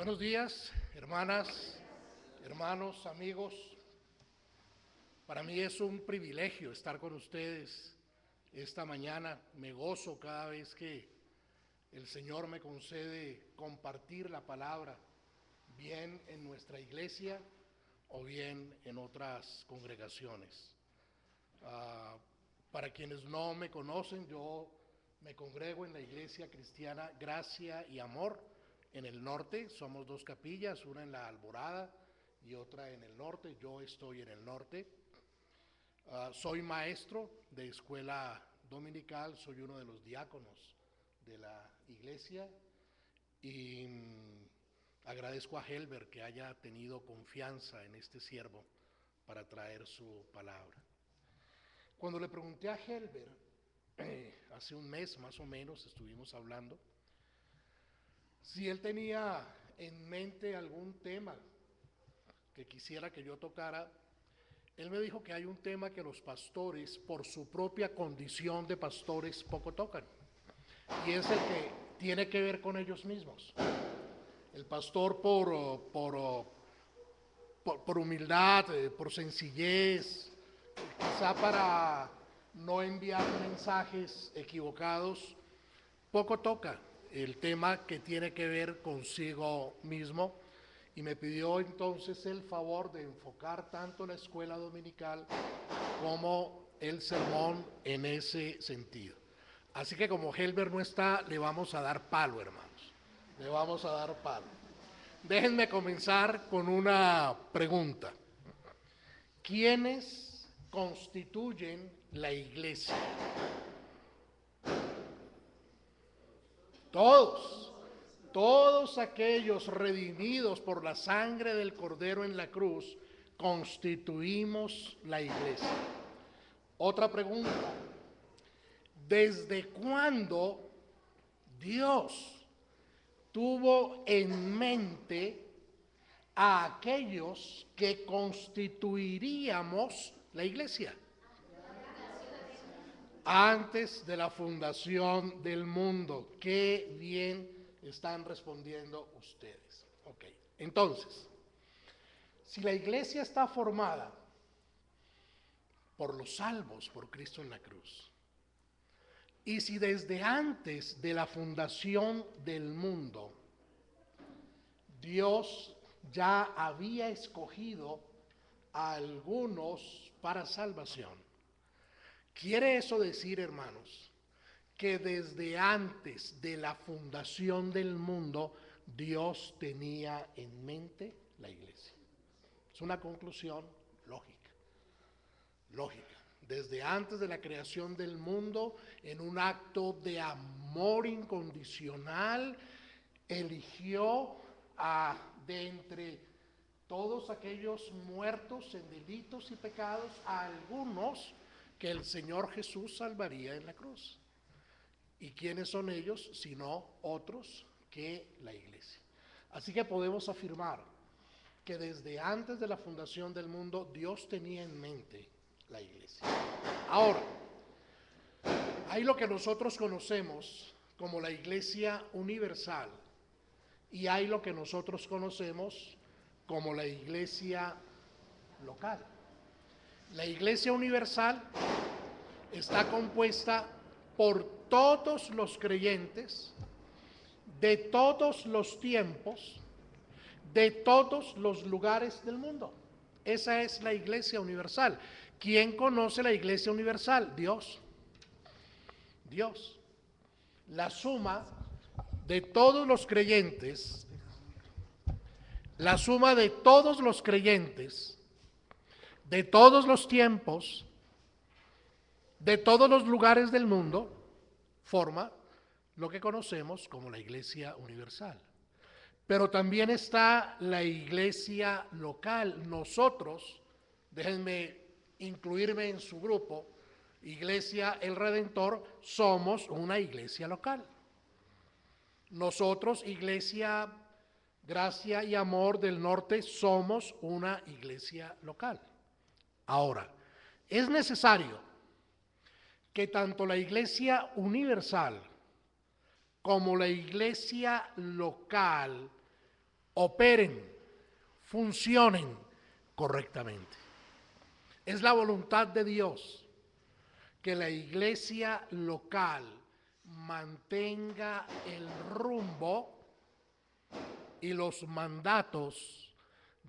Buenos días, hermanas, hermanos, amigos. Para mí es un privilegio estar con ustedes esta mañana. Me gozo cada vez que el Señor me concede compartir la palabra, bien en nuestra iglesia o bien en otras congregaciones. Para quienes no me conocen, yo me congrego en la iglesia cristiana Gracia y Amor en el norte. Somos dos capillas, una en la Alborada y otra en el norte. Yo estoy en el norte. Soy maestro de escuela dominical, soy uno de los diáconos de la iglesia y agradezco a Helber que haya tenido confianza en este siervo para traer su palabra. Cuando le pregunté a Helber, hace un mes más o menos estuvimos hablando, si él tenía en mente algún tema que quisiera que yo tocara, él me dijo que hay un tema que los pastores, por su propia condición de pastores, poco tocan, y es el que tiene que ver con ellos mismos. El pastor por humildad, por sencillez, quizá para no enviar mensajes equivocados, poco toca el tema que tiene que ver consigo mismo, y me pidió entonces el favor de enfocar tanto la escuela dominical como el sermón en ese sentido. Así que como Helber no está, le vamos a dar palo, hermanos. Le vamos a dar palo. Déjenme comenzar con una pregunta. ¿Quiénes constituyen la iglesia? Todos aquellos redimidos por la sangre del Cordero en la cruz, constituimos la iglesia. Otra pregunta: ¿desde cuándo Dios tuvo en mente a aquellos que constituiríamos la iglesia? Antes de la fundación del mundo. Qué bien están respondiendo ustedes. Ok, entonces, si la iglesia está formada por los salvos por Cristo en la cruz, y si desde antes de la fundación del mundo Dios ya había escogido a algunos para salvación, ¿quiere eso decir, hermanos, que desde antes de la fundación del mundo Dios tenía en mente la iglesia? Es una conclusión lógica. Desde antes de la creación del mundo, en un acto de amor incondicional, eligió de entre todos aquellos muertos en delitos y pecados a algunos que el Señor Jesús salvaría en la cruz. ¿Y quiénes son ellos? Sino otros que la iglesia. Así que podemos afirmar que desde antes de la fundación del mundo Dios tenía en mente la iglesia. Ahora, hay lo que nosotros conocemos como la iglesia universal y hay lo que nosotros conocemos como la iglesia local. La iglesia universal está compuesta por todos los creyentes de todos los tiempos, de todos los lugares del mundo. Esa es la iglesia universal. ¿Quién conoce la iglesia universal? Dios. La suma de todos los creyentes, la suma de todos los creyentes, de todos los tiempos, de todos los lugares del mundo, forma lo que conocemos como la iglesia universal. Pero también está la iglesia local. Nosotros, déjenme incluirme en su grupo, Iglesia El Redentor, somos una iglesia local. Nosotros, Iglesia Gracia y Amor del Norte, somos una iglesia local. Ahora, es necesario que tanto la iglesia universal como la iglesia local operen, funcionen correctamente. Es la voluntad de Dios que la iglesia local mantenga el rumbo y los mandatos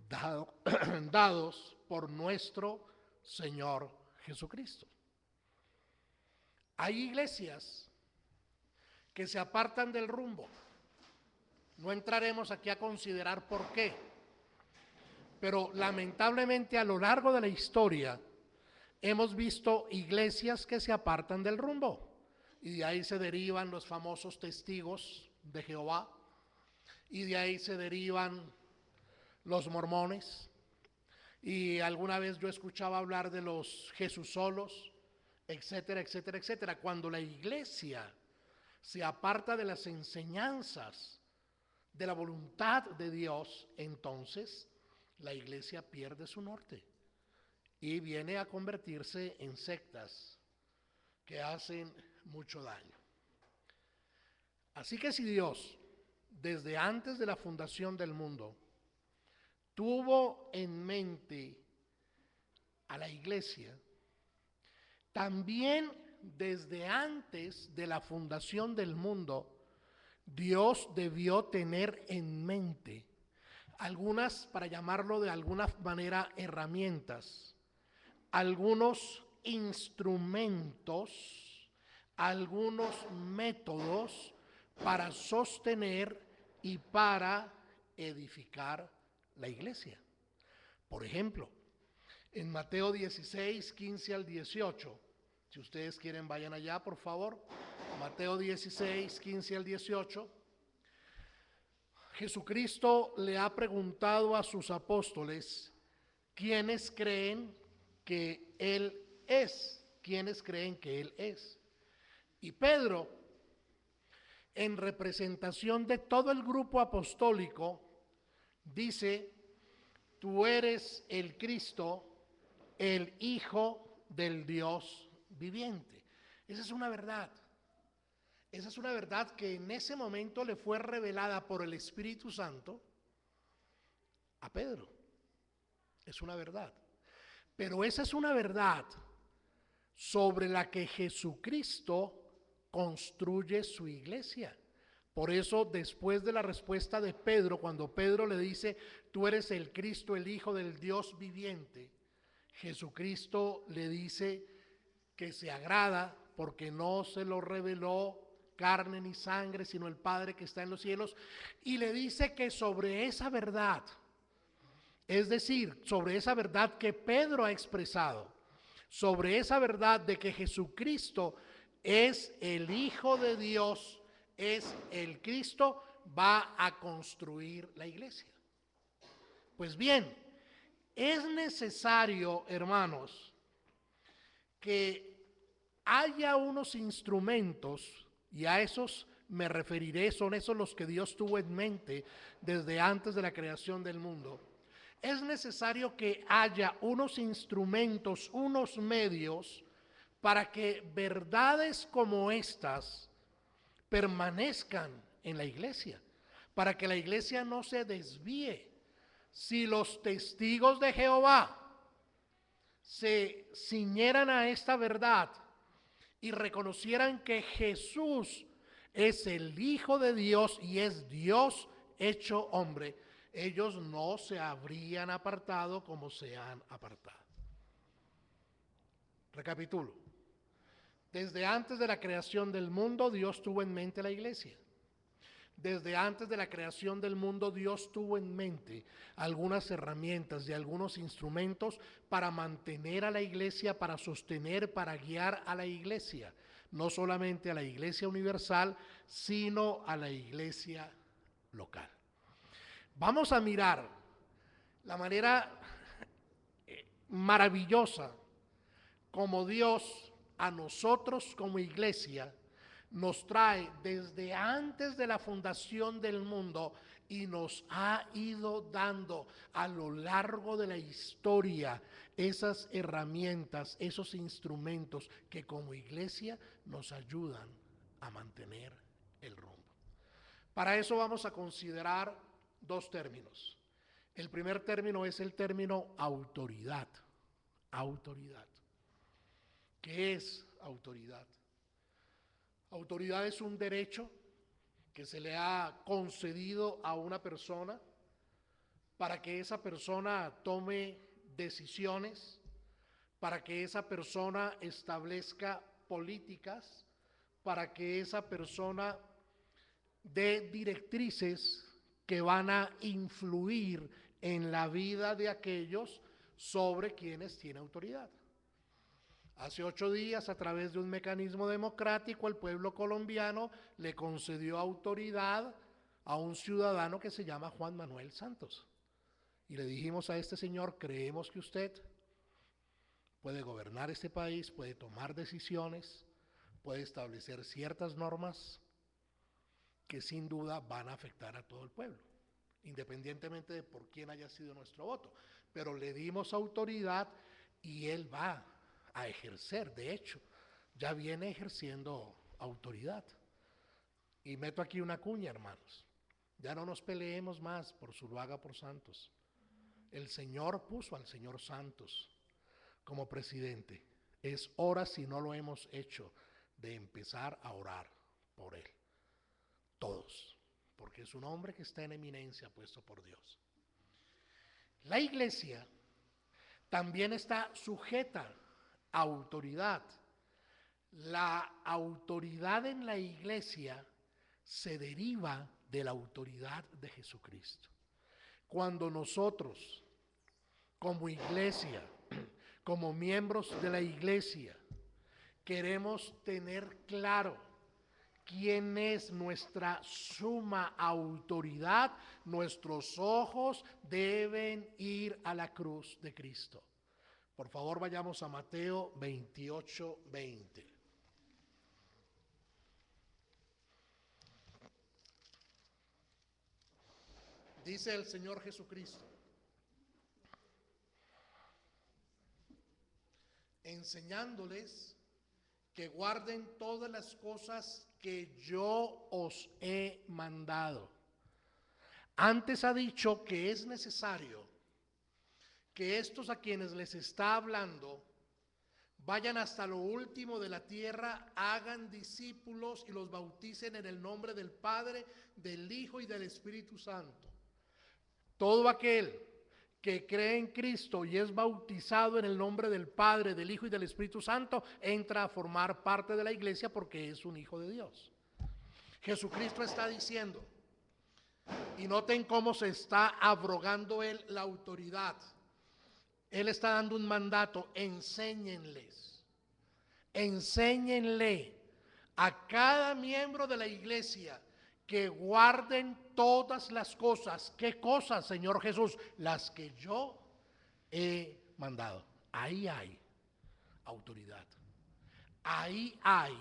dados por nuestro Señor Jesucristo. Hay iglesias que se apartan del rumbo. No entraremos aquí a considerar por qué, pero lamentablemente a lo largo de la historia hemos visto iglesias que se apartan del rumbo, y de ahí se derivan los famosos testigos de Jehová, y de ahí se derivan los mormones, y alguna vez yo escuchaba hablar de los Jesús solos, etcétera, etcétera, etcétera. Cuando la iglesia se aparta de las enseñanzas de la voluntad de Dios, entonces la iglesia pierde su norte y viene a convertirse en sectas que hacen mucho daño. Así que si Dios, desde antes de la fundación del mundo, tuvo en mente a la iglesia, también desde antes de la fundación del mundo, Dios debió tener en mente algunas, para llamarlo de alguna manera, herramientas, algunos instrumentos, algunos métodos para sostener y para edificar la iglesia. Por ejemplo, en Mateo 16, 15 al 18, si ustedes quieren vayan allá por favor, Mateo 16, 15 al 18, Jesucristo le ha preguntado a sus apóstoles quiénes creen que Él es, quiénes creen que Él es. Y Pedro, en representación de todo el grupo apostólico, dice: tú eres el Cristo, el Hijo del Dios viviente. Esa es una verdad. Esa es una verdad que en ese momento le fue revelada por el Espíritu Santo a Pedro. Es una verdad. Pero esa es una verdad sobre la que Jesucristo construye su iglesia. Por eso, después de la respuesta de Pedro, cuando Pedro le dice: tú eres el Cristo, el Hijo del Dios viviente, Jesucristo le dice que se agrada porque no se lo reveló carne ni sangre, sino el Padre que está en los cielos, y le dice que sobre esa verdad, es decir, sobre esa verdad que Pedro ha expresado, sobre esa verdad de que Jesucristo es el Hijo de Dios, es el Cristo, va a construir la iglesia. Pues bien, es necesario, hermanos, que haya unos instrumentos, y a esos me referiré, son esos los que Dios tuvo en mente desde antes de la creación del mundo. Es necesario que haya unos instrumentos, unos medios, para que verdades como estas permanezcan en la iglesia, para que la iglesia no se desvíe. Si los testigos de Jehová se ciñeran a esta verdad y reconocieran que Jesús es el Hijo de Dios y es Dios hecho hombre, ellos no se habrían apartado como se han apartado. Recapitulo. Desde antes de la creación del mundo, Dios tuvo en mente la iglesia. Desde antes de la creación del mundo, Dios tuvo en mente algunas herramientas y algunos instrumentos para mantener a la iglesia, para sostener, para guiar a la iglesia. No solamente a la iglesia universal, sino a la iglesia local. Vamos a mirar la manera maravillosa como Dios a nosotros como iglesia nos trae desde antes de la fundación del mundo y nos ha ido dando a lo largo de la historia esas herramientas, esos instrumentos que como iglesia nos ayudan a mantener el rumbo. Para eso vamos a considerar dos términos. El primer término es el término autoridad. Autoridad. ¿Qué es autoridad? Autoridad es un derecho que se le ha concedido a una persona para que esa persona tome decisiones, para que esa persona establezca políticas, para que esa persona dé directrices que van a influir en la vida de aquellos sobre quienes tiene autoridad. Hace 8 días, a través de un mecanismo democrático, el pueblo colombiano le concedió autoridad a un ciudadano que se llama Juan Manuel Santos. Y le dijimos a este señor: creemos que usted puede gobernar este país, puede tomar decisiones, puede establecer ciertas normas que sin duda van a afectar a todo el pueblo, independientemente de por quién haya sido nuestro voto. Pero le dimos autoridad y él va a ejercer, de hecho, ya viene ejerciendo autoridad. Y meto aquí una cuña, hermanos. Ya no nos peleemos más por Zuluaga, por Santos. El Señor puso al señor Santos como presidente. Es hora, si no lo hemos hecho, de empezar a orar por él. Todos. Porque es un hombre que está en eminencia, puesto por Dios. La iglesia también está sujeta a autoridad. La autoridad en la iglesia se deriva de la autoridad de Jesucristo. Cuando nosotros, como iglesia, como miembros de la iglesia, queremos tener claro quién es nuestra suma autoridad, nuestros ojos deben ir a la cruz de Cristo. Por favor, vayamos a Mateo 28:20. Dice el Señor Jesucristo: enseñándoles que guarden todas las cosas que yo os he mandado. Antes ha dicho que es necesario que estos a quienes les está hablando vayan hasta lo último de la tierra, hagan discípulos y los bauticen en el nombre del Padre, del Hijo y del Espíritu Santo. Todo aquel que cree en Cristo y es bautizado en el nombre del Padre, del Hijo y del Espíritu Santo, entra a formar parte de la iglesia porque es un hijo de Dios. Jesucristo está diciendo, y noten cómo se está abrogando él la autoridad. Él está dando un mandato: enséñenles, enséñenle a cada miembro de la iglesia que guarden todas las cosas. ¿Qué cosas, Señor Jesús? Las que yo he mandado. Ahí hay autoridad. Ahí hay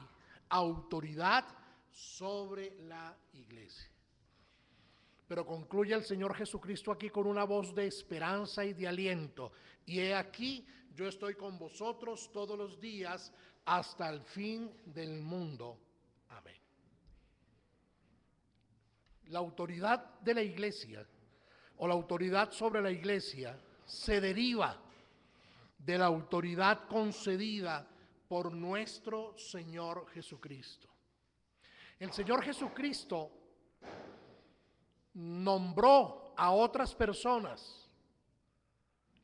autoridad sobre la iglesia. Pero concluye el Señor Jesucristo aquí con una voz de esperanza y de aliento. Y he aquí, yo estoy con vosotros todos los días hasta el fin del mundo. Amén. La autoridad de la iglesia, o la autoridad sobre la iglesia, se deriva de la autoridad concedida por nuestro Señor Jesucristo. El Señor Jesucristo nombró a otras personas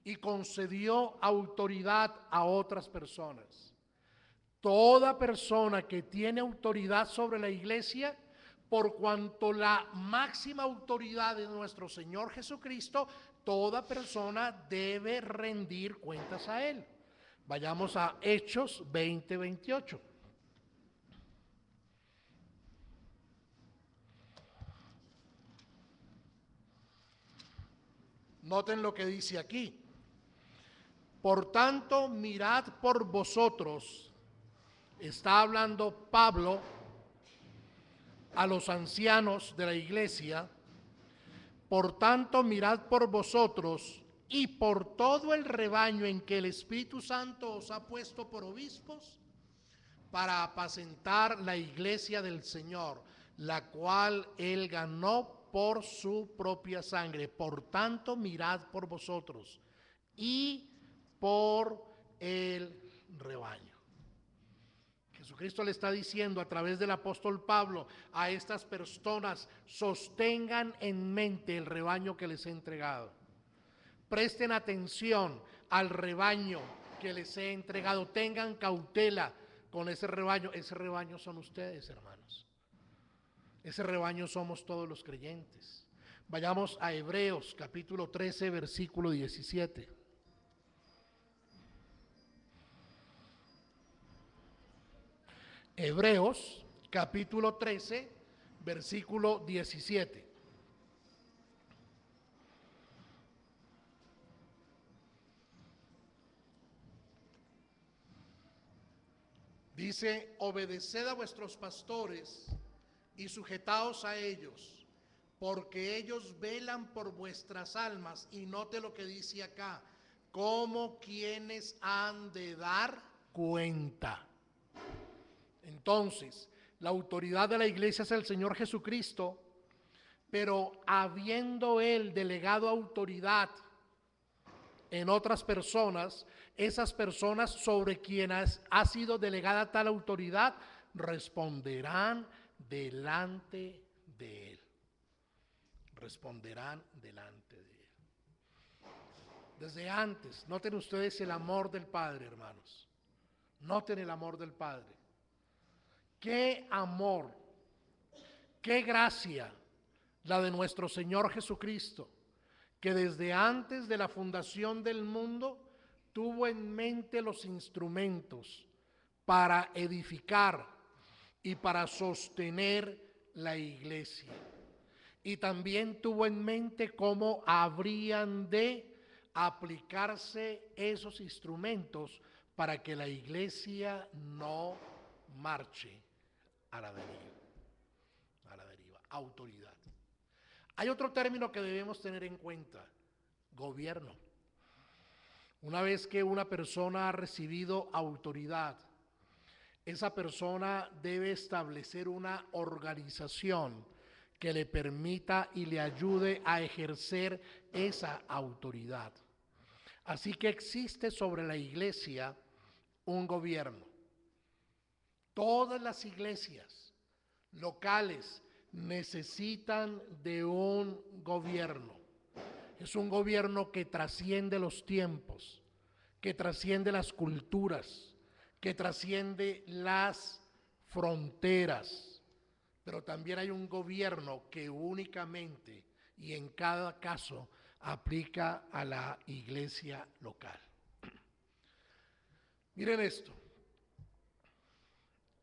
y concedió autoridad a otras personas. Toda persona que tiene autoridad sobre la iglesia, por cuanto la máxima autoridad de nuestro Señor Jesucristo, toda persona debe rendir cuentas a Él. Vayamos a Hechos 20:28. Noten lo que dice aquí. Por tanto, mirad por vosotros. Está hablando Pablo a los ancianos de la iglesia. Por tanto, mirad por vosotros y por todo el rebaño en que el Espíritu Santo os ha puesto por obispos para apacentar la iglesia del Señor, la cual él ganó por su propia sangre. Por tanto, mirad por vosotros y por el rebaño. Jesucristo le está diciendo a través del apóstol Pablo a estas personas: sostengan en mente el rebaño que les he entregado. Presten atención al rebaño que les he entregado. Tengan cautela con ese rebaño. Ese rebaño son ustedes, hermanos. Ese rebaño somos todos los creyentes. Vayamos a Hebreos capítulo 13, versículo 17. Hebreos capítulo 13, versículo 17. Dice: obedeced a vuestros pastores y sujetaos a ellos, porque ellos velan por vuestras almas. Y note lo que dice acá: como quienes han de dar cuenta. Entonces, la autoridad de la iglesia es el Señor Jesucristo, pero habiendo Él delegado autoridad en otras personas, esas personas sobre quienes ha sido delegada tal autoridad responderán delante de Él. Responderán delante de Él. Desde antes, noten ustedes el amor del Padre, hermanos. Noten el amor del Padre. Qué amor, qué gracia la de nuestro Señor Jesucristo, que desde antes de la fundación del mundo tuvo en mente los instrumentos para edificar y para sostener la iglesia. Y también tuvo en mente cómo habrían de aplicarse esos instrumentos para que la iglesia no marche a la deriva. A la deriva. Autoridad. Hay otro término que debemos tener en cuenta: gobierno. Una vez que una persona ha recibido autoridad, esa persona debe establecer una organización que le permita y le ayude a ejercer esa autoridad. Así que existe sobre la iglesia un gobierno. Todas las iglesias locales necesitan de un gobierno. Es un gobierno que trasciende los tiempos, que trasciende las culturas, que trasciende las fronteras. Pero también hay un gobierno que únicamente y en cada caso aplica a la iglesia local. Miren esto: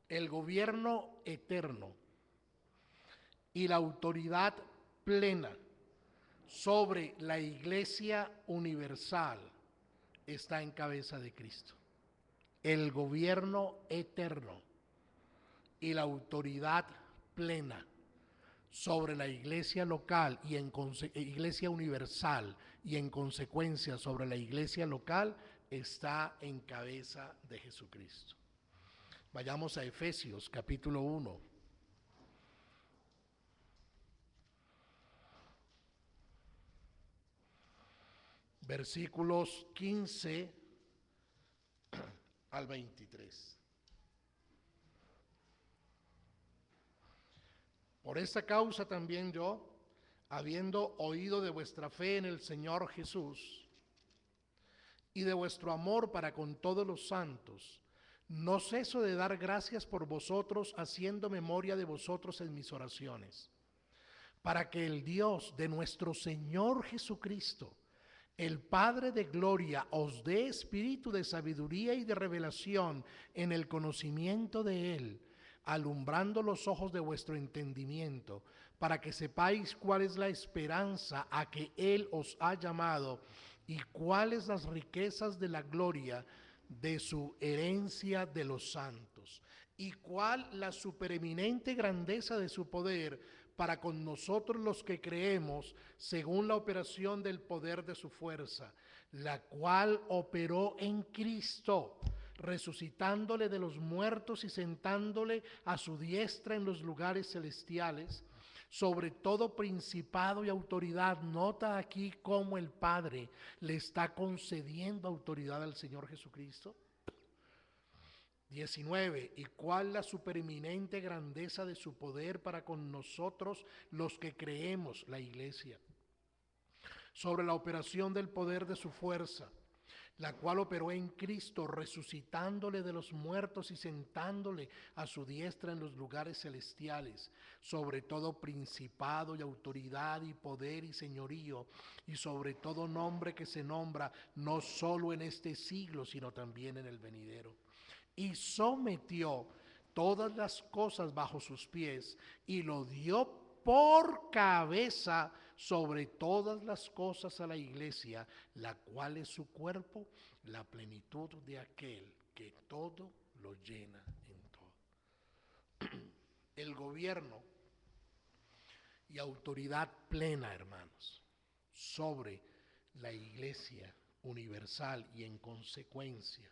el gobierno eterno y la autoridad plena sobre la iglesia universal está en cabeza de Cristo. El gobierno eterno y la autoridad plena sobre la iglesia local y iglesia universal, y en consecuencia sobre la iglesia local, está en cabeza de Jesucristo. Vayamos a Efesios capítulo 1. Versículos 15 al 23. Por esta causa también yo, habiendo oído de vuestra fe en el Señor Jesús y de vuestro amor para con todos los santos, no ceso de dar gracias por vosotros, haciendo memoria de vosotros en mis oraciones, para que el Dios de nuestro Señor Jesucristo, el Padre de gloria, os dé espíritu de sabiduría y de revelación en el conocimiento de Él, alumbrando los ojos de vuestro entendimiento, para que sepáis cuál es la esperanza a que Él os ha llamado y cuáles las riquezas de la gloria de su herencia de los santos, y cuál la supereminente grandeza de su poder para con nosotros los que creemos, según la operación del poder de su fuerza, la cual operó en Cristo, resucitándole de los muertos y sentándole a su diestra en los lugares celestiales, sobre todo principado y autoridad. Nota aquí cómo el Padre le está concediendo autoridad al Señor Jesucristo. 19. ¿Y cuál la supereminente grandeza de su poder para con nosotros los que creemos, la iglesia? Sobre la operación del poder de su fuerza, la cual operó en Cristo, resucitándole de los muertos y sentándole a su diestra en los lugares celestiales, sobre todo principado y autoridad y poder y señorío, y sobre todo nombre que se nombra, no solo en este siglo, sino también en el venidero. Y sometió todas las cosas bajo sus pies y lo dio por cabeza sobre todas las cosas a la iglesia, la cual es su cuerpo, la plenitud de aquel que todo lo llena en todo. El gobierno y autoridad plena, hermanos, sobre la iglesia universal y en consecuencia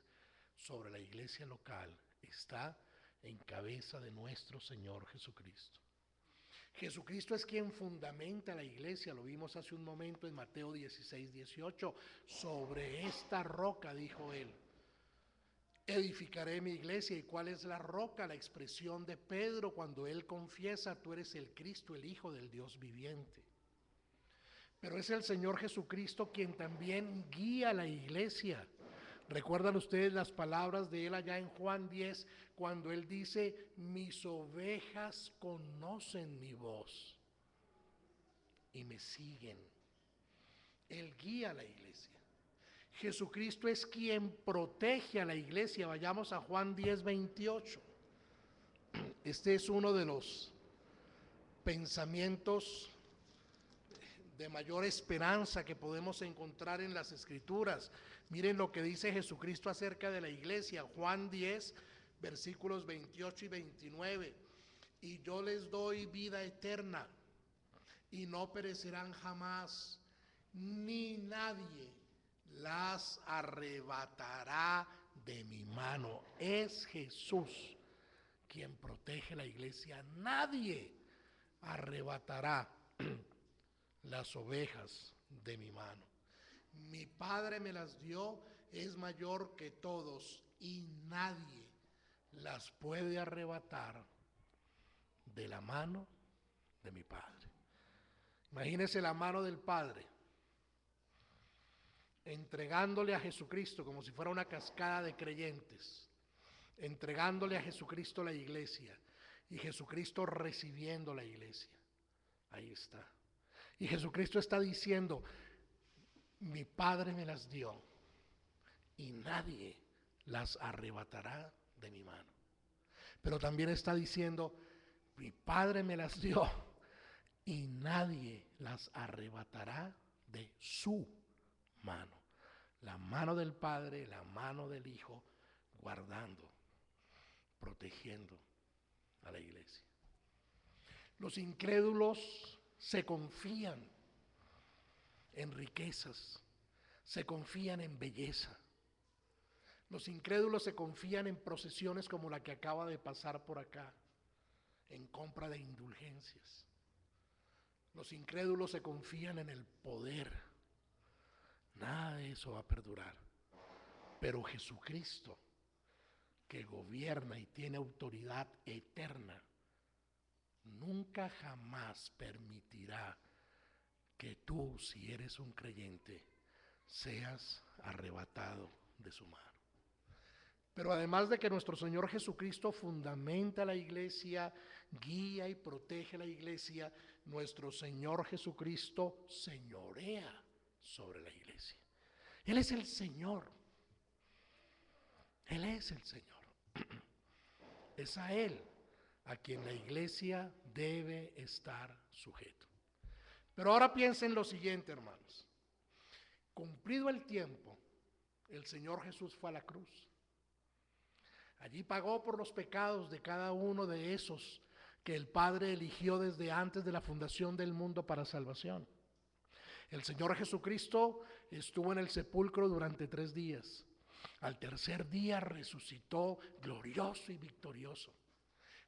sobre la iglesia local está en cabeza de nuestro Señor Jesucristo. Jesucristo es quien fundamenta la iglesia, lo vimos hace un momento en Mateo 16, 18. Sobre esta roca, dijo él, edificaré mi iglesia. ¿Y cuál es la roca? La expresión de Pedro cuando él confiesa: tú eres el Cristo, el Hijo del Dios viviente. Pero es el Señor Jesucristo quien también guía la iglesia. ¿Recuerdan ustedes las palabras de él allá en Juan 10, cuando él dice: mis ovejas conocen mi voz y me siguen? Él guía a la iglesia. Jesucristo es quien protege a la iglesia. Vayamos a Juan 10, 28. Este es uno de los pensamientos de mayor esperanza que podemos encontrar en las Escrituras. Miren lo que dice Jesucristo acerca de la iglesia, Juan 10, versículos 28 y 29. Y yo les doy vida eterna, y no perecerán jamás, ni nadie las arrebatará de mi mano. Es Jesús quien protege la iglesia. Nadie arrebatará las ovejas de mi mano. Mi Padre me las dio, es mayor que todos, y nadie las puede arrebatar de la mano de mi Padre. Imagínese la mano del Padre entregándole a Jesucristo como si fuera una cascada de creyentes, entregándole a Jesucristo la iglesia, y Jesucristo recibiendo la iglesia. Ahí está. Y Jesucristo está diciendo: mi Padre me las dio y nadie las arrebatará de mi mano. Pero también está diciendo: mi Padre me las dio y nadie las arrebatará de su mano. La mano del Padre, la mano del Hijo, guardando, protegiendo a la iglesia. Los incrédulos se confían en riquezas, se confían en belleza. Los incrédulos se confían en procesiones como la que acaba de pasar por acá, en compra de indulgencias. Los incrédulos se confían en el poder. Nada de eso va a perdurar. Pero Jesucristo, que gobierna y tiene autoridad eterna, nunca jamás permitirá que tú, si eres un creyente, seas arrebatado de su mano. Pero además de que nuestro Señor Jesucristo fundamenta la iglesia, guía y protege la iglesia, nuestro Señor Jesucristo señorea sobre la iglesia. Él es el Señor. Él es el Señor. Es a Él a quien la iglesia debe estar sujeto. Pero ahora piensen lo siguiente, hermanos. Cumplido el tiempo, el Señor Jesús fue a la cruz. Allí pagó por los pecados de cada uno de esos que el Padre eligió desde antes de la fundación del mundo para salvación. El Señor Jesucristo estuvo en el sepulcro durante 3 días. Al tercer día resucitó glorioso y victorioso.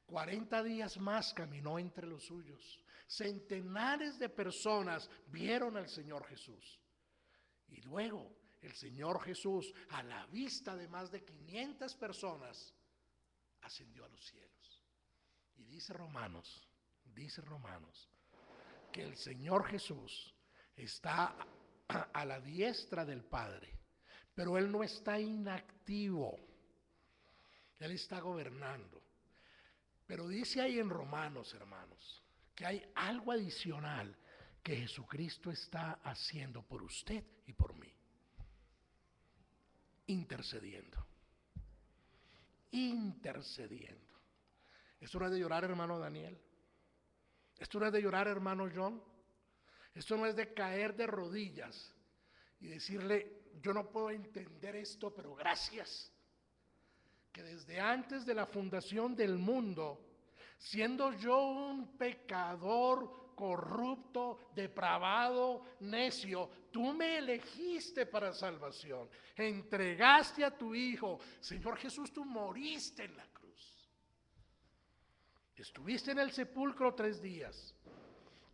40 días más caminó entre los suyos. Centenares de personas vieron al Señor Jesús. Y luego el Señor Jesús, a la vista de más de 500 personas, ascendió a los cielos. Y dice Romanos, que el Señor Jesús está a la diestra del Padre, pero Él no está inactivo, Él está gobernando. Pero dice ahí en Romanos, hermanos, que hay algo adicional que Jesucristo está haciendo por usted y por mí. Intercediendo. Esto no es de llorar, hermano Daniel. Esto no es de llorar, hermano John. Esto no es de caer de rodillas y decirle, yo no puedo entender esto, pero gracias. Que desde antes de la fundación del mundo, siendo yo un pecador corrupto, depravado, necio, tú me elegiste para salvación. Entregaste a tu Hijo. Señor Jesús, tú moriste en la cruz. Estuviste en el sepulcro 3 días.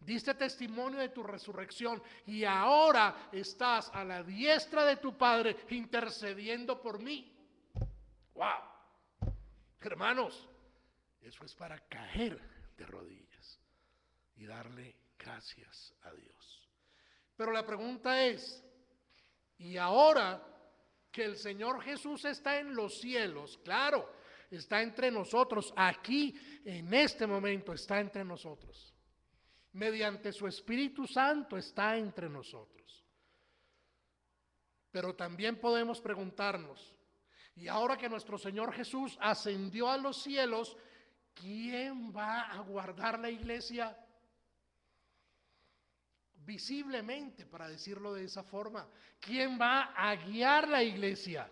Diste testimonio de tu resurrección y ahora estás a la diestra de tu Padre intercediendo por mí. ¡Wow! Hermanos, eso es para caer de rodillas y darle gracias a Dios. Pero la pregunta es, ¿y ahora que el Señor Jesús está en los cielos? Claro, está entre nosotros, aquí, en este momento está entre nosotros. Mediante su Espíritu Santo está entre nosotros. Pero también podemos preguntarnos, y ahora que nuestro Señor Jesús ascendió a los cielos, ¿quién va a guardar la iglesia? Visiblemente, para decirlo de esa forma, ¿quién va a guiar la iglesia?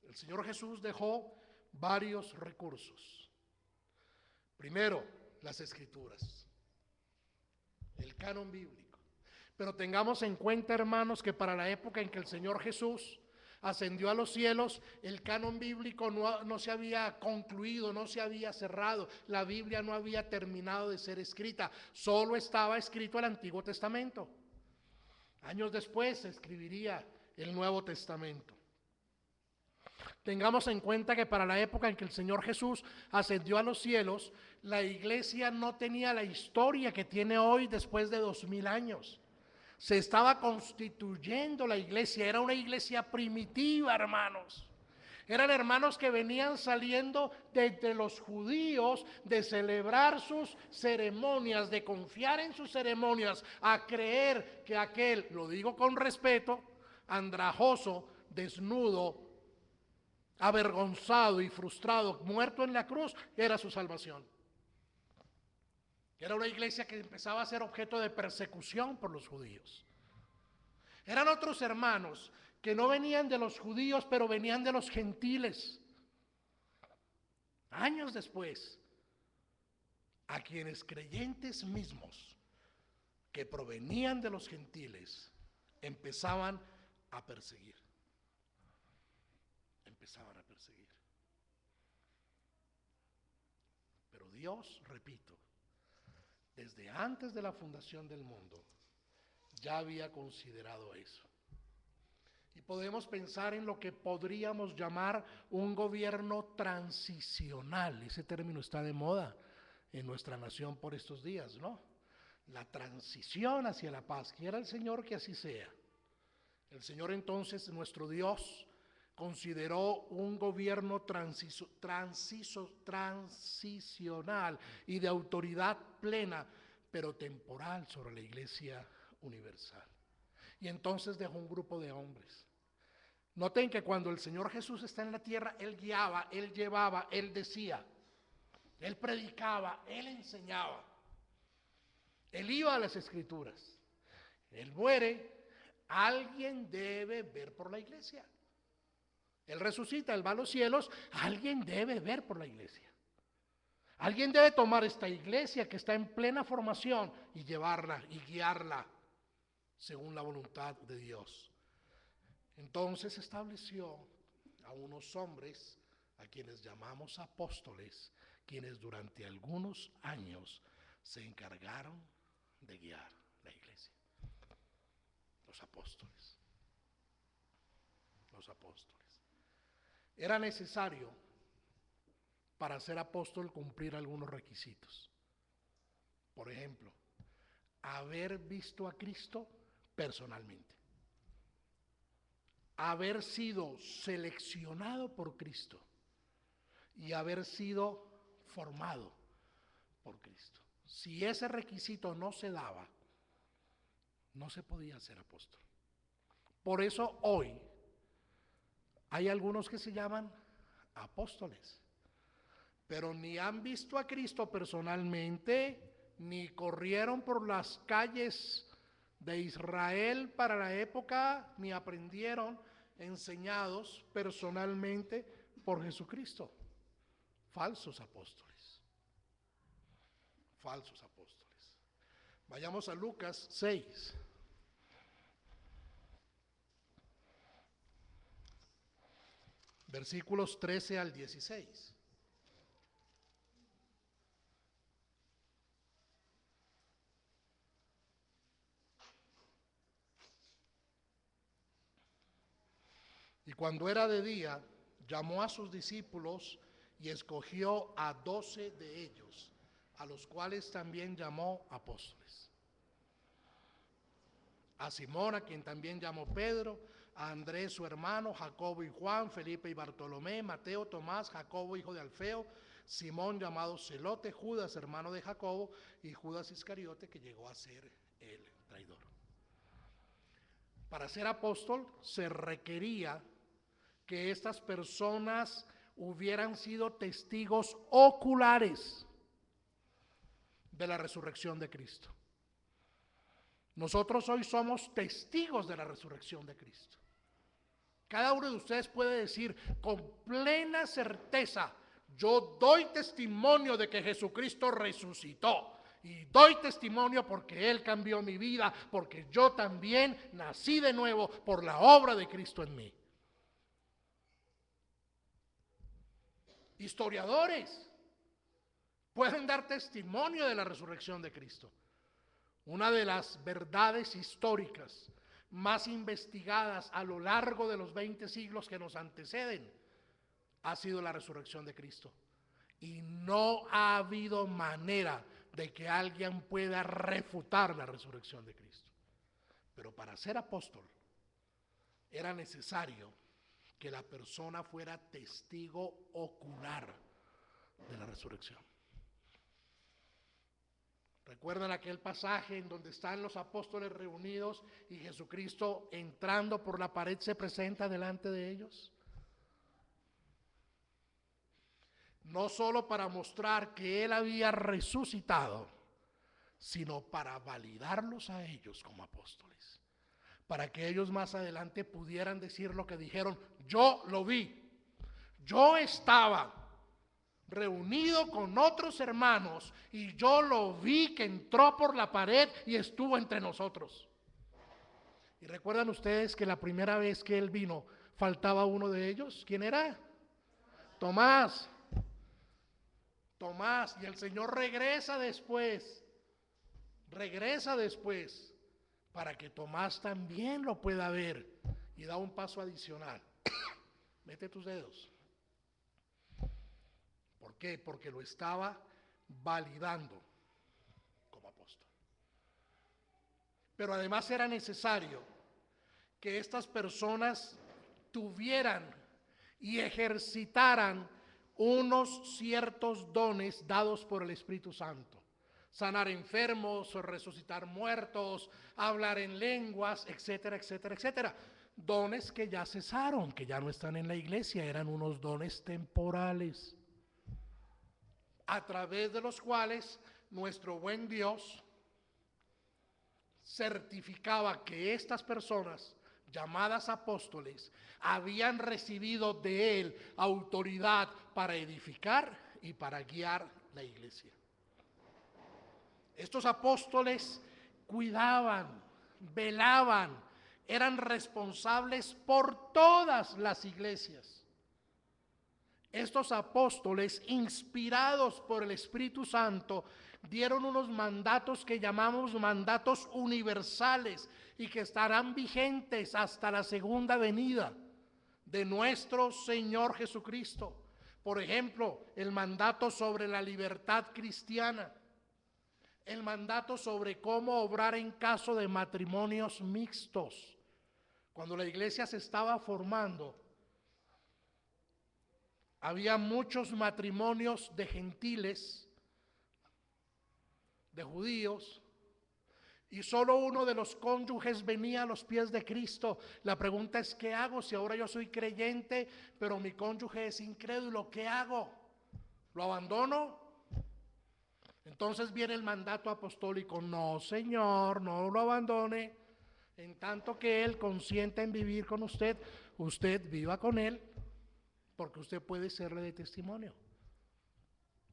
El Señor Jesús dejó varios recursos. Primero, las Escrituras, el canon bíblico. Pero tengamos en cuenta, hermanos, que para la época en que el Señor Jesús ascendió a los cielos, el canon bíblico no se había concluido, no se había cerrado. La Biblia no había terminado de ser escrita, solo estaba escrito el Antiguo Testamento. Años después se escribiría el Nuevo Testamento. Tengamos en cuenta que para la época en que el Señor Jesús ascendió a los cielos, la iglesia no tenía la historia que tiene hoy después de 2000 años. Se estaba constituyendo la iglesia, era una iglesia primitiva, hermanos. Eran hermanos que venían saliendo de entre los judíos de celebrar sus ceremonias, de confiar en sus ceremonias, a creer que aquel, lo digo con respeto, andrajoso, desnudo, avergonzado y frustrado, muerto en la cruz, era su salvación. Era una iglesia que empezaba a ser objeto de persecución por los judíos. Eran otros hermanos que no venían de los judíos, pero venían de los gentiles. Años después, a quienes creyentes mismos que provenían de los gentiles empezaban a perseguir. Pero Dios, repito, desde antes de la fundación del mundo, ya había considerado eso. Y podemos pensar en lo que podríamos llamar un gobierno transicional. Ese término está de moda en nuestra nación por estos días, ¿no? La transición hacia la paz. Quiera el Señor que así sea. El Señor entonces, nuestro Dios, consideró un gobierno transicional y de autoridad plena, pero temporal sobre la iglesia universal. Y entonces dejó un grupo de hombres. Noten que cuando el Señor Jesús está en la tierra, Él guiaba, Él llevaba, Él decía, Él predicaba, Él enseñaba. Él iba a las Escrituras. Él muere, alguien debe ver por la iglesia. Él resucita, Él va a los cielos, alguien debe ver por la iglesia. Alguien debe tomar esta iglesia que está en plena formación y llevarla y guiarla según la voluntad de Dios. Entonces estableció a unos hombres a quienes llamamos apóstoles, quienes durante algunos años se encargaron de guiar la iglesia. Los apóstoles. Los apóstoles. Era necesario para ser apóstol cumplir algunos requisitos. Por ejemplo, haber visto a Cristo personalmente. Haber sido seleccionado por Cristo y haber sido formado por Cristo. Si ese requisito no se daba, no se podía ser apóstol. Por eso hoy hay algunos que se llaman apóstoles, pero ni han visto a Cristo personalmente, ni corrieron por las calles de Israel para la época, ni aprendieron enseñados personalmente por Jesucristo. Falsos apóstoles. Falsos apóstoles. Vayamos a Lucas 6. Versículos 13 al 16. Y cuando era de día, llamó a sus discípulos y escogió a 12 de ellos, a los cuales también llamó apóstoles. A Simón, a quien también llamó Pedro, a Andrés su hermano, Jacobo y Juan, Felipe y Bartolomé, Mateo, Tomás, Jacobo hijo de Alfeo, Simón llamado Celote, Judas hermano de Jacobo y Judas Iscariote, que llegó a ser el traidor. Para ser apóstol se requería que estas personas hubieran sido testigos oculares de la resurrección de Cristo. Nosotros hoy somos testigos de la resurrección de Cristo. Cada uno de ustedes puede decir con plena certeza: yo doy testimonio de que Jesucristo resucitó. Y doy testimonio porque Él cambió mi vida, porque yo también nací de nuevo por la obra de Cristo en mí. Historiadores pueden dar testimonio de la resurrección de Cristo. Una de las verdades históricas más investigadas a lo largo de los 20 siglos que nos anteceden ha sido la resurrección de Cristo. Y no ha habido manera de que alguien pueda refutar la resurrección de Cristo. Pero para ser apóstol era necesario que la persona fuera testigo ocular de la resurrección. ¿Recuerdan aquel pasaje en donde están los apóstoles reunidos y Jesucristo entrando por la pared se presenta delante de ellos? No solo para mostrar que Él había resucitado, sino para validarlos a ellos como apóstoles, para que ellos más adelante pudieran decir lo que dijeron: yo lo vi, yo estaba reunido con otros hermanos y yo lo vi que entró por la pared y estuvo entre nosotros. Y recuerdan ustedes que la primera vez que Él vino faltaba uno de ellos. ¿Quién era? Tomás. Tomás. Y el Señor regresa después para que Tomás también lo pueda ver, y da un paso adicional. Mete tus dedos. ¿Por qué? Porque lo estaba validando como apóstol. Pero además era necesario que estas personas tuvieran y ejercitaran unos ciertos dones dados por el Espíritu Santo: sanar enfermos, resucitar muertos, hablar en lenguas, etcétera, etcétera, etcétera. Dones que ya cesaron, que ya no están en la iglesia, eran unos dones temporales, a través de los cuales nuestro buen Dios certificaba que estas personas llamadas apóstoles habían recibido de Él autoridad para edificar y para guiar la iglesia. Estos apóstoles cuidaban, velaban, eran responsables por todas las iglesias. Estos apóstoles, inspirados por el Espíritu Santo, dieron unos mandatos que llamamos mandatos universales y que estarán vigentes hasta la segunda venida de nuestro Señor Jesucristo. Por ejemplo, el mandato sobre la libertad cristiana, el mandato sobre cómo obrar en caso de matrimonios mixtos. Cuando la iglesia se estaba formando, había muchos matrimonios de gentiles, de judíos, y solo uno de los cónyuges venía a los pies de Cristo. La pregunta es, ¿qué hago si ahora yo soy creyente, pero mi cónyuge es incrédulo? ¿Qué hago? ¿Lo abandono? Entonces viene el mandato apostólico: no, Señor, no lo abandone. En tanto que Él consienta en vivir con usted, usted viva con Él, porque usted puede serle de testimonio.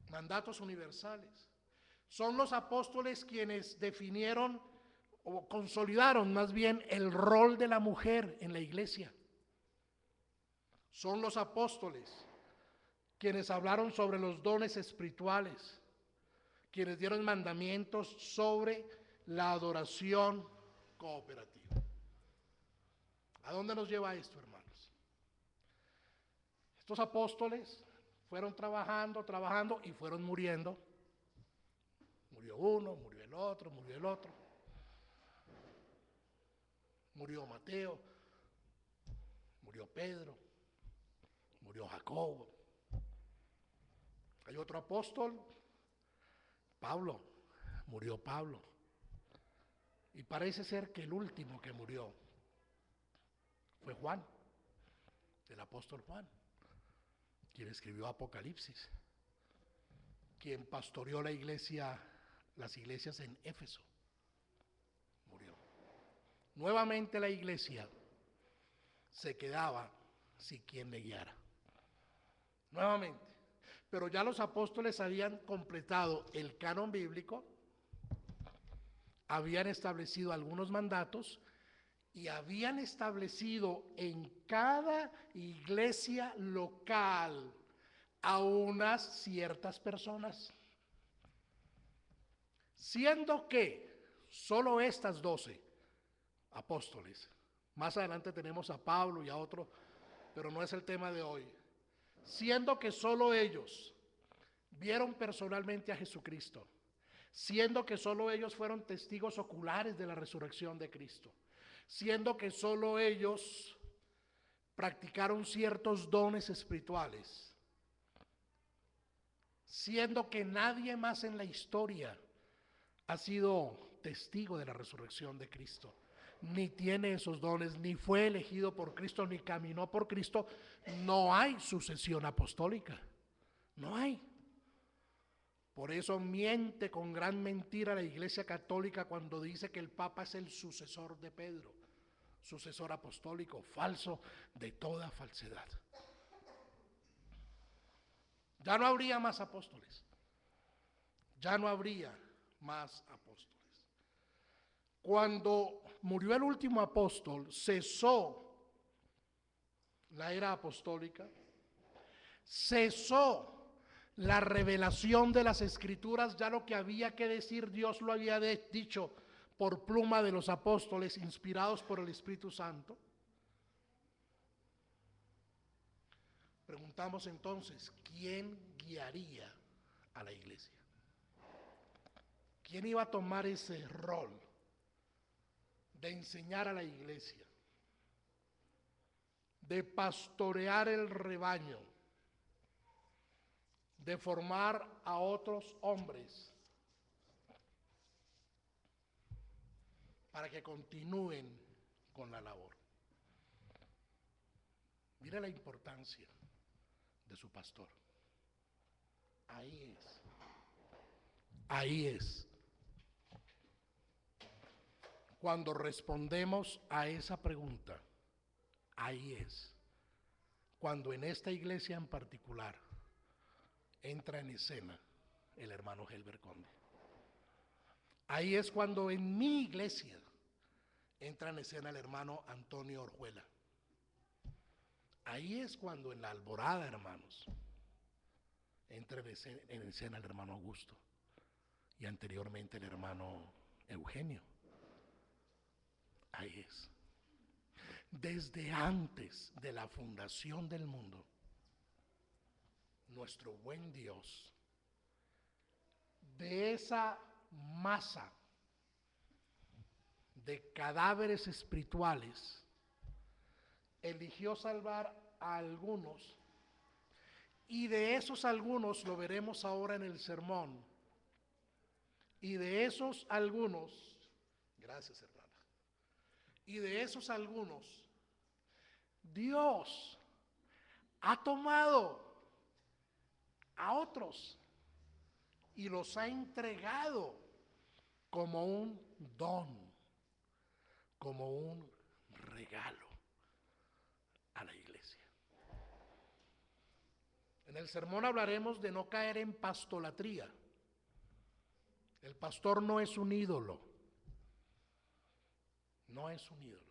Mandatos universales. Son los apóstoles quienes definieron o consolidaron más bien el rol de la mujer en la iglesia. Son los apóstoles quienes hablaron sobre los dones espirituales, quienes dieron mandamientos sobre la adoración cooperativa. ¿A dónde nos lleva esto, hermanos? Estos apóstoles fueron trabajando y fueron muriendo. Murió uno, murió el otro, murió el otro. Murió Mateo, murió Pedro, murió Jacobo. Hay otro apóstol, Pablo, murió Pablo. Y parece ser que el último que murió fue Juan, el apóstol Juan, quien escribió Apocalipsis, quien pastoreó la iglesia, las iglesias en Éfeso. Murió. Nuevamente la iglesia se quedaba sin quien le guiara. Nuevamente. Pero ya los apóstoles habían completado el canon bíblico, habían establecido algunos mandatos y habían establecido en cada iglesia local a unas ciertas personas, siendo que solo estas 12 apóstoles, más adelante tenemos a Pablo y a otro, pero no es el tema de hoy, siendo que solo ellos vieron personalmente a Jesucristo, siendo que solo ellos fueron testigos oculares de la resurrección de Cristo, siendo que solo ellos practicaron ciertos dones espirituales, siendo que nadie más en la historia ha sido testigo de la resurrección de Cristo, ni tiene esos dones, ni fue elegido por Cristo, ni caminó por Cristo, no hay sucesión apostólica, no hay. Por eso miente con gran mentira la Iglesia Católica cuando dice que el Papa es el sucesor de Pedro, sucesor apostólico, falso de toda falsedad. Ya no habría más apóstoles, ya no habría más apóstoles. Cuando murió el último apóstol, cesó la era apostólica, cesó la revelación de las Escrituras. Ya lo que había que decir Dios lo había dicho por pluma de los apóstoles inspirados por el Espíritu Santo. Preguntamos entonces, ¿quién guiaría a la iglesia? ¿Quién iba a tomar ese rol de enseñar a la iglesia, de pastorear el rebaño, de formar a otros hombres para que continúen con la labor? Mire la importancia de su pastor. Ahí es. Ahí es. Cuando respondemos a esa pregunta, ahí es. Cuando en esta iglesia en particular entra en escena el hermano Helber Conde. Ahí es cuando en mi iglesia entra en escena el hermano Antonio Orjuela. Ahí es cuando en la Alborada, hermanos, entra en escena el hermano Augusto. y anteriormente el hermano Eugenio. Ahí es. Desde antes de la fundación del mundo, nuestro buen Dios, de esa masa de cadáveres espirituales, eligió salvar a algunos, y de esos algunos, lo veremos ahora en el sermón, y de esos algunos, gracias hermana, y de esos algunos, Dios ha tomado a otros y los ha entregado como un don, como un regalo a la iglesia. En el sermón hablaremos de no caer en pastolatría. El pastor no es un ídolo, no es un ídolo,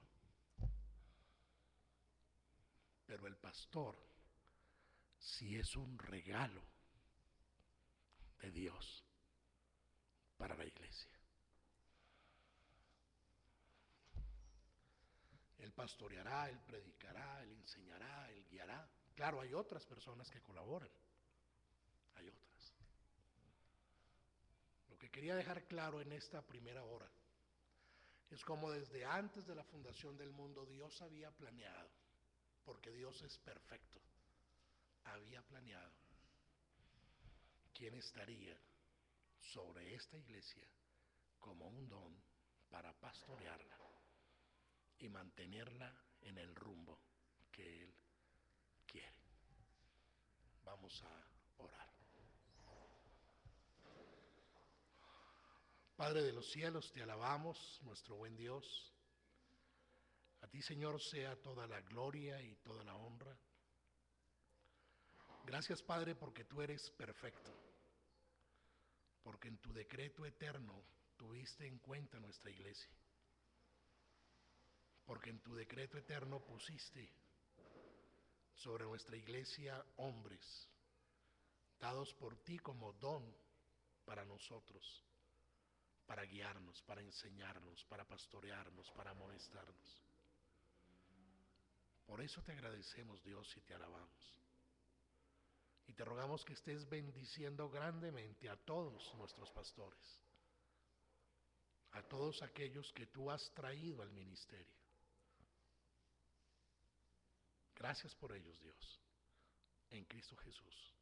pero el pastor sí es un regalo de Dios para la iglesia. Él pastoreará, él predicará, él enseñará, él guiará. Claro, hay otras personas que colaboran, hay otras. Lo que quería dejar claro en esta primera hora es como desde antes de la fundación del mundo Dios había planeado, porque Dios es perfecto, había planeado quién estaría sobre esta iglesia como un don para pastorearla y mantenerla en el rumbo que Él quiere. Vamos a orar. Padre de los cielos, te alabamos, nuestro buen Dios. A ti, Señor, sea toda la gloria y toda la honra. Gracias, Padre, porque tú eres perfecto, porque en tu decreto eterno tuviste en cuenta nuestra iglesia, porque en tu decreto eterno pusiste sobre nuestra iglesia hombres dados por ti como don para nosotros, para guiarnos, para enseñarnos, para pastorearnos, para amonestarnos. Por eso te agradecemos, Dios, y te alabamos. Y te rogamos que estés bendiciendo grandemente a todos nuestros pastores, a todos aquellos que tú has traído al ministerio. Gracias por ellos, Dios, en Cristo Jesús.